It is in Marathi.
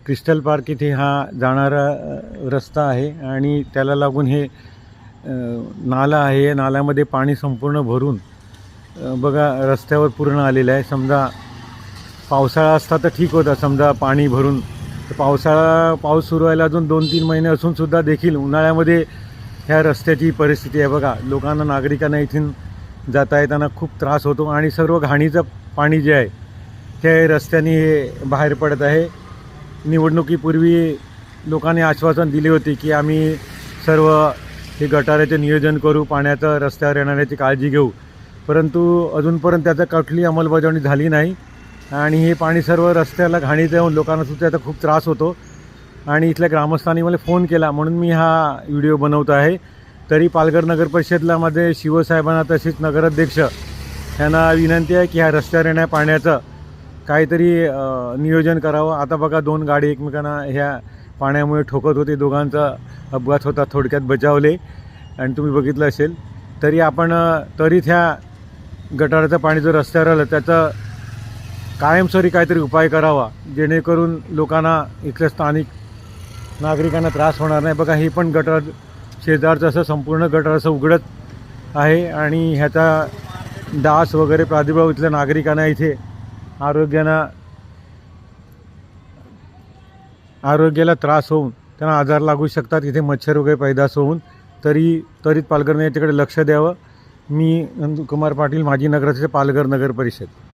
क्रिस्टल पार्क इथे हा जाणारा रस्ता आहे आणि त्याला लागून हे नाला आहे. या नाल्यामध्ये पाणी संपूर्ण भरून बघा रस्त्यावर पूर्ण आलेलं आहे. समजा पावसाळा असता तर ठीक होता, समजा पाणी भरून. तर पाऊस सुरू व्हायला अजून 2-3 महिने असूनसुद्धा देखील उन्हाळ्यामध्ये ह्या रस्त्याची परिस्थिती आहे बघा. लोकांना, नागरिकांना इथून जाता येताना खूप त्रास होतो आणि सर्व घाणीचं पाणी जे आहे ते रस्त्याने हे बाहेर पडत आहे. निवडणुकीपूर्वी लोकांनी आश्वासन दिले होते की आम्ही सर्व हे गटाराचे नियोजन करू, पाण्याचं रस्त्यावर येणाऱ्याची काळजी घेऊ, परंतु अजूनपर्यंत त्याचा कुठली अंमलबजावणी झाली नाही आणि हे पाणी सर्व रस्त्याला घाणीचं येऊन लोकांनासुद्धा त्याचा खूप त्रास होतो. आणि इथल्या ग्रामस्थांनी मला फोन केला म्हणून मी हा व्हिडिओ बनवतो आहे. तरी पालघर नगर परिषदला मध्ये शिवसाहेबांना तसेच नगराध्यक्ष यांना विनंती आहे की ह्या रस्त्यावर येण्या पाण्याचं काहीतरी नियोजन करावं. आता बघा 2 गाडी एकमेकांना ह्या पाण्यामुळे ठोकत होते, दोघांचा अपघात होता, थोडक्यात बचावले आणि तुम्ही बघितलं असेल. तरी ह्या गटाराचं पाणी जर रस्त्यावर आलं त्याचा कायमस्वरूपी काहीतरी उपाय करावा, जेणेकरून लोकांना, इथल्या स्थानिक नागरिकांना त्रास होणार नाही. बघा हे पण गटार शेजारचं असं संपूर्ण गटार असं उघडत आहे आणि ह्याचा डास वगैरे प्रादुर्भाव इथल्या नागरिकांना इथे आरोग्याला त्रास होऊन त्यांना आजार लागू शकतात, इथे मच्छर वगैरे पैदास होऊन. त्वरित पालघरने याच्याकडे लक्ष द्यावं. मी नंदकुमार पाटील, माजी नगराध्यक्ष, पालघर नगर परिषद.